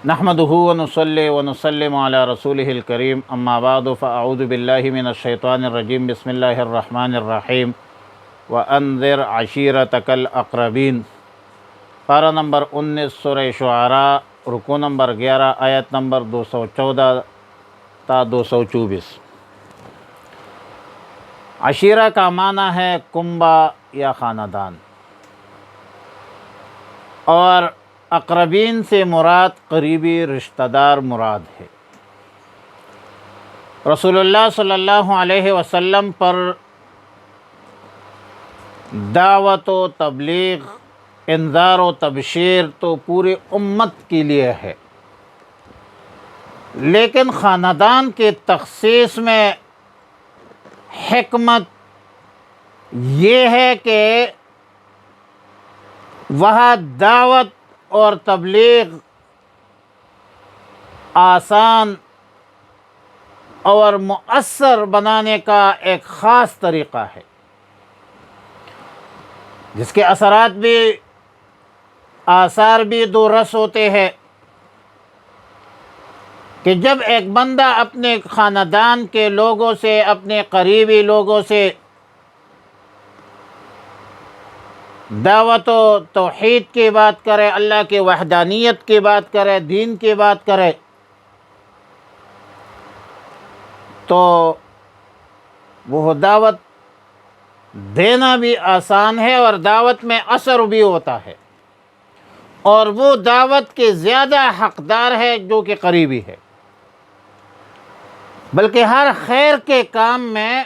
نحمدہ ونصلی ونسلم علی رسولہ الکریم، اما بعد فاعوذ باللہ من الشیطان الرجیم، بسم اللہ الرحمن الرحیم۔ وانذر عشیرتک الاقربین، پارہ نمبر 19 سورہ شعراء، رکوع نمبر 11، آیت نمبر 214 تا 224۔ عشیرہ کا معنی ہے کنبہ یا خاندان، اور اقربین سے مراد قریبی رشتہ دار مراد ہے۔ رسول اللہ صلی اللہ علیہ وسلم پر دعوت و تبلیغ، انذار و تبشیر تو پوری امت کے لیے ہے، لیکن خاندان کے تخصیص میں حکمت یہ ہے کہ وہاں دعوت اور تبلیغ آسان اور مؤثر بنانے کا ایک خاص طریقہ ہے، جس کے اثرات بھی آثار بھی دو رس ہوتے ہیں کہ جب ایک بندہ اپنے خاندان کے لوگوں سے، اپنے قریبی لوگوں سے دعوت و توحید کی بات کرے، اللہ کی وحدانیت کی بات کرے، دین کی بات کرے، تو وہ دعوت دینا بھی آسان ہے اور دعوت میں اثر بھی ہوتا ہے، اور وہ دعوت کے زیادہ حقدار ہے جو کہ قریبی ہے۔ بلکہ ہر خیر کے کام میں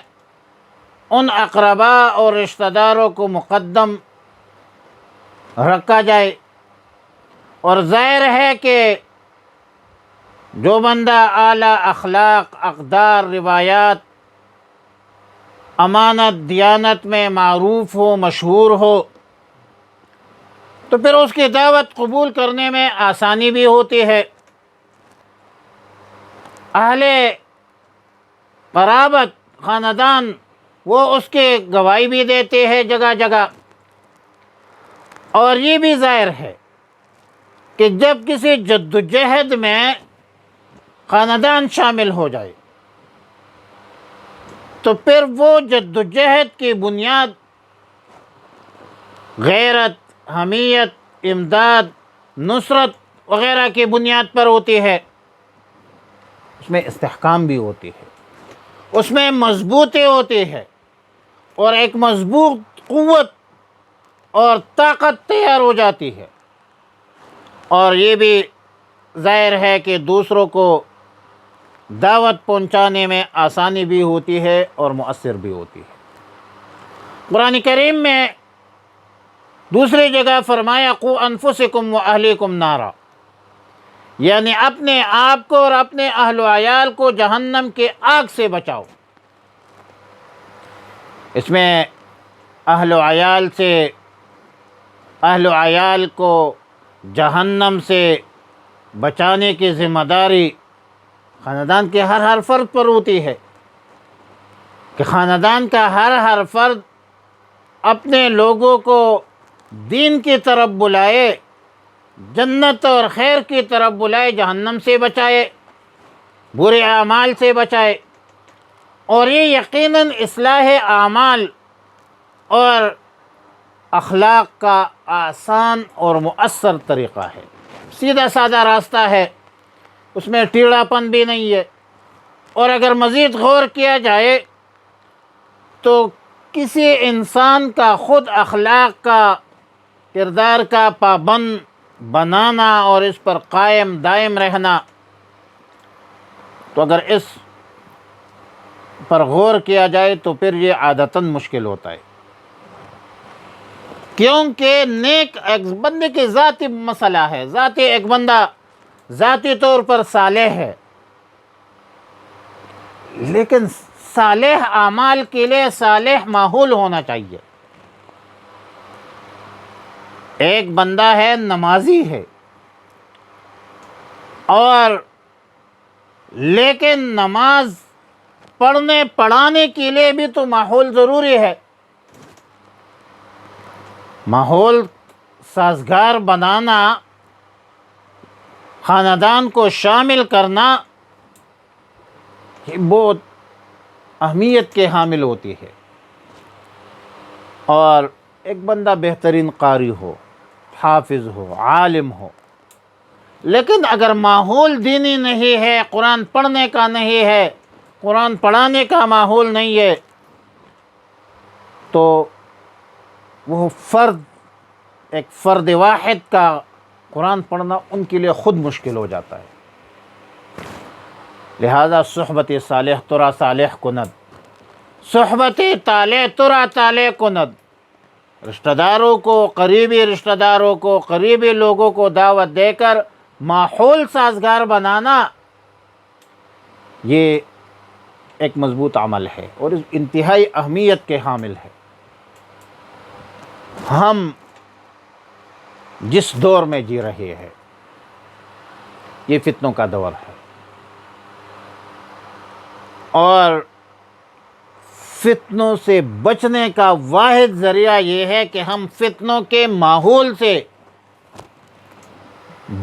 ان اقربا اور رشتہ داروں کو مقدم رکھا جائے، اور ظاہر ہے کہ جو بندہ اعلیٰ اخلاق، اقدار، روایات، امانت، دیانت میں معروف ہو، مشہور ہو، تو پھر اس کی دعوت قبول کرنے میں آسانی بھی ہوتی ہے۔ اہل قرابت، خاندان، وہ اس کے گواہی بھی دیتے ہیں جگہ جگہ، اور یہ بھی ظاہر ہے کہ جب کسی جدوجہد میں خاندان شامل ہو جائے تو پھر وہ جدوجہد کی بنیاد غیرت، حمیت، امداد، نصرت وغیرہ کی بنیاد پر ہوتی ہے، اس میں استحکام بھی ہوتی ہے، اس میں مضبوطی ہوتی ہے، اور ایک مضبوط قوت اور طاقت تیار ہو جاتی ہے، اور یہ بھی ظاہر ہے کہ دوسروں کو دعوت پہنچانے میں آسانی بھی ہوتی ہے اور مؤثر بھی ہوتی ہے۔ قرآن کریم میں دوسری جگہ فرمایا قُوْ أَنفُسَكُمْ وَأَهْلِيكُمْ نَارًا، یعنی اپنے آپ کو اور اپنے اہل و عیال کو جہنم کے آگ سے بچاؤ۔ اس میں اہل و عیال کو جہنم سے بچانے کی ذمہ داری خاندان کے ہر فرد پر ہوتی ہے، کہ خاندان کا ہر فرد اپنے لوگوں کو دین کی طرف بلائے، جنت اور خیر کی طرف بلائے، جہنم سے بچائے، برے اعمال سے بچائے، اور یہ یقیناً اصلاح اعمال اور اخلاق کا آسان اور مؤثر طریقہ ہے، سیدھا سادہ راستہ ہے، اس میں ٹیڑھا پن بھی نہیں ہے، اور اگر مزید غور کیا جائے تو کسی انسان کا خود اخلاق کا، کردار کا پابند بنانا اور اس پر قائم دائم رہنا، تو اگر اس پر غور کیا جائے تو پھر یہ عادتاً مشکل ہوتا ہے، کیونکہ نیک ایک بندے کی ذاتی مسئلہ ہے، ذاتی ایک بندہ ذاتی طور پر صالح ہے، لیکن صالح اعمال کے لیے صالح ماحول ہونا چاہیے۔ ایک بندہ ہے نمازی ہے، اور لیکن نماز پڑھنے پڑھانے کے لیے بھی تو ماحول ضروری ہے، ماحول سازگار بنانا خاندان کو شامل کرنا یہ بہت اہمیت کے حامل ہوتی ہے۔ اور ایک بندہ بہترین قاری ہو، حافظ ہو، عالم ہو، لیکن اگر ماحول دینی نہیں ہے، قرآن پڑھنے کا نہیں ہے، قرآن پڑھانے کا ماحول نہیں ہے، تو وہ ایک فرد واحد کا قرآن پڑھنا ان کے لیے خود مشکل ہو جاتا ہے۔ لہذا صحبت صالح ترا صالح کند، صحبت طالع ترا طالع کند، رشتہ داروں کو، قریبی رشتہ داروں کو، قریبی لوگوں کو دعوت دے کر ماحول سازگار بنانا یہ ایک مضبوط عمل ہے اور انتہائی اہمیت کے حامل ہے۔ ہم جس دور میں جی رہے ہیں یہ فتنوں کا دور ہے، اور فتنوں سے بچنے کا واحد ذریعہ یہ ہے کہ ہم فتنوں کے ماحول سے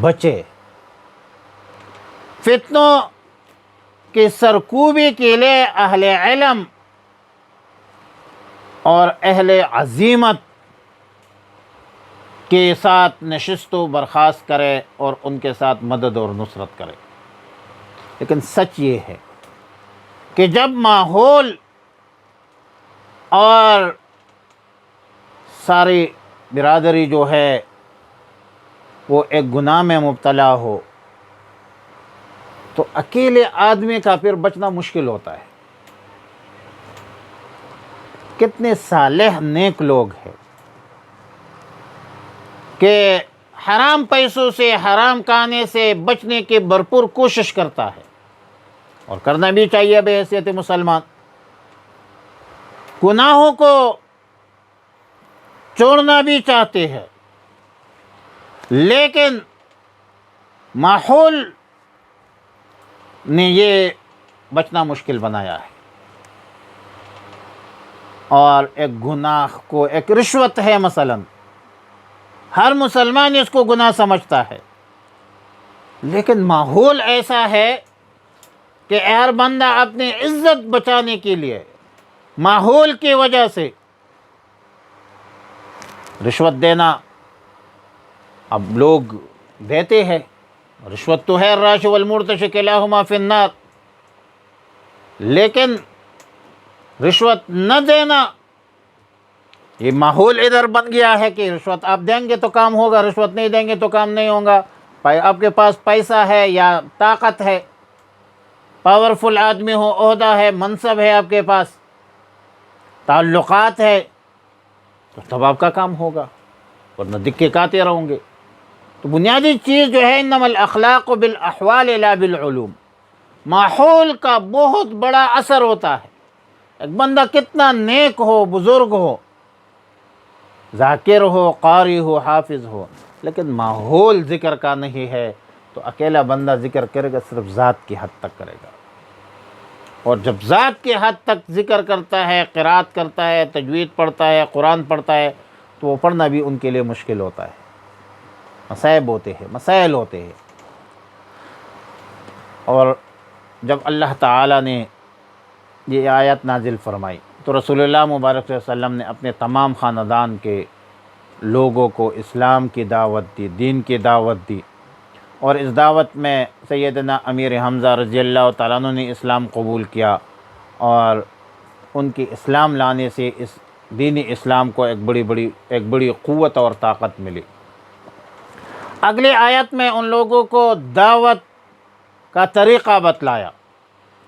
بچے۔ فتنوں کی سرکوبی کے لیے اہل علم اور اہل عزیمت کے ساتھ نشست و برخاست کرے اور ان کے ساتھ مدد اور نصرت کرے۔ لیکن سچ یہ ہے کہ جب ماحول اور ساری برادری جو ہے وہ ایک گناہ میں مبتلا ہو تو اکیلے آدمی کا پھر بچنا مشکل ہوتا ہے۔ کتنے صالح نیک لوگ ہیں کہ حرام پیسوں سے، حرام کھانے سے بچنے کی بھرپور کوشش کرتا ہے، اور کرنا بھی چاہیے بحیثیت مسلمان۔ گناہوں کو چھوڑنا بھی چاہتے ہیں، لیکن ماحول نے یہ بچنا مشکل بنایا ہے۔ اور ایک گناہ کو ایک رشوت ہے مثلا، ہر مسلمان اس کو گناہ سمجھتا ہے، لیکن ماحول ایسا ہے کہ ہر بندہ اپنی عزت بچانے کے لیے ماحول کی وجہ سے رشوت دینا اب لوگ دیتے ہیں۔ رشوت تو ہے، الراش والمرتش کلاہما فی النار، لیکن رشوت نہ دینا یہ ماحول ادھر بن گیا ہے کہ رشوت آپ دیں گے تو کام ہوگا، رشوت نہیں دیں گے تو کام نہیں ہوگا۔ آپ کے پاس پیسہ ہے یا طاقت ہے، پاورفل آدمی ہو، عہدہ ہے، منصب ہے، آپ کے پاس تعلقات ہے، تو تب آپ کا کام ہوگا، ورنہ دکے کاتے رہوں گے۔ تو بنیادی چیز جو ہے انما الاخلاق بالاحوال لا بالعلوم، ماحول کا بہت بڑا اثر ہوتا ہے۔ ایک بندہ کتنا نیک ہو، بزرگ ہو، ذاکر ہو، قاری ہو، حافظ ہو، لیکن ماحول ذکر کا نہیں ہے تو اکیلا بندہ ذکر کرے گا صرف ذات کی حد تک کرے گا، اور جب ذات کی حد تک ذکر کرتا ہے، قرات کرتا ہے، تجوید پڑھتا ہے، قرآن پڑھتا ہے، تو وہ پڑھنا بھی ان کے لیے مشکل ہوتا ہے، مصائب ہوتے ہیں، مسائل ہوتے ہیں۔ اور جب اللہ تعالیٰ نے یہ آیت نازل فرمائی تو رسول اللہ مبارک صلی اللہ علیہ وسلم نے اپنے تمام خاندان کے لوگوں کو اسلام کی دعوت دی، دین کی دعوت دی، اور اس دعوت میں سیدنا امیر حمزہ رضی اللہ تعالیٰ عنہ نے اسلام قبول کیا، اور ان کی اسلام لانے سے اس دینی اسلام کو ایک بڑی قوت اور طاقت ملی۔ اگلی آیت میں ان لوگوں کو دعوت کا طریقہ بتلایا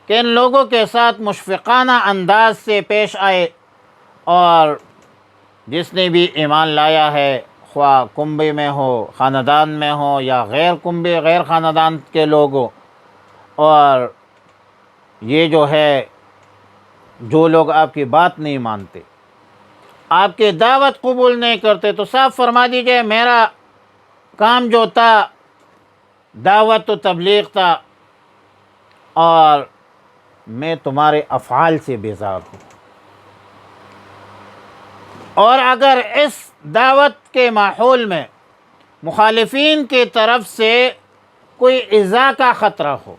کہ ان لوگوں کے ساتھ مشفقانہ انداز سے پیش آئے، اور جس نے بھی ایمان لایا ہے، خواہ کنبے میں ہو، خاندان میں ہو، یا غیر کنبے، غیر خاندان کے لوگ ہو، اور یہ جو ہے جو لوگ آپ کی بات نہیں مانتے، آپ کی دعوت قبول نہیں کرتے، تو صاف فرما دیجئے میرا کام جو تھا دعوت و تبلیغ تھا، اور میں تمہارے افعال سے بیزار ہوں، اور اگر اس دعوت کے ماحول میں مخالفین کی طرف سے کوئی ایذا کا خطرہ ہو،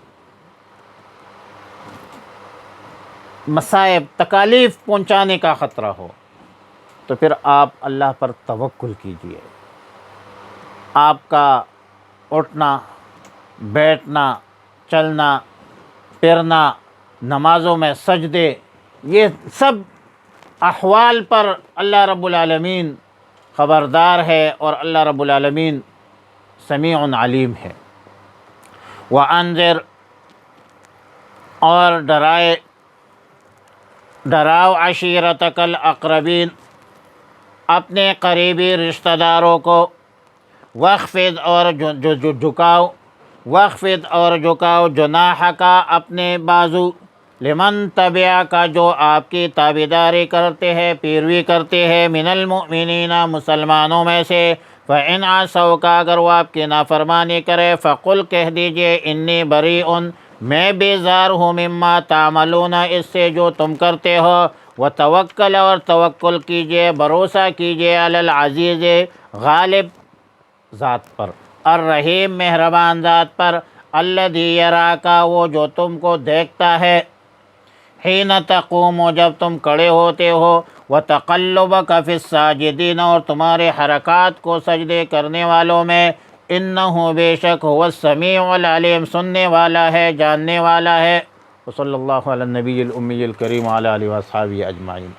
مصائب تکالیف پہنچانے کا خطرہ ہو، تو پھر آپ اللہ پر توکل کیجئے۔ آپ کا اٹھنا، بیٹھنا، چلنا، پھرنا، نمازوں میں سجدے، یہ سب احوال پر اللہ رب العالمین خبردار ہے، اور اللہ رب العالمین سمیع علیم ہے۔ وَأَنذِرْ، اور ڈراؤ عشیرتک الاقربین، اپنے قریبی رشتہ داروں کو، وَاخْفِضْ، اور جھکاؤ جناحک، اپنے بازو، لمن تبعک، جو آپ کی تابعداری کرتے ہیں، پیروی کرتے ہیں، من المؤمنین، مسلمانوں میں سے، فَإِنْ عَصَوْكَ، اگر وہ آپ کی نافرمانی کرے، فَقُلْ، کہہ دیجئے، انی بریء، میں بیزار ہوں، مما تعملون، اس سے جو تم کرتے ہو، وتوکل، اور توکل کیجئے، بھروسہ کیجئے، علی العزیز، غالب ذات پر، الرحیم، مہربان ذات پر، الذی یراک، وہ جو تم کو دیکھتا ہے، حین تقوم، جب تم کھڑے ہوتے ہو، وتقلبک فی الساجدین، اور تمہارے حرکات کو سجدے کرنے والوں میں، انہ، بے شک، هو السمیع العلیم، سننے والا ہے، جاننے والا ہے۔ وصلی اللہ علی النبی الامی الکریم وعلی آلہ واصحابہ اجمعین۔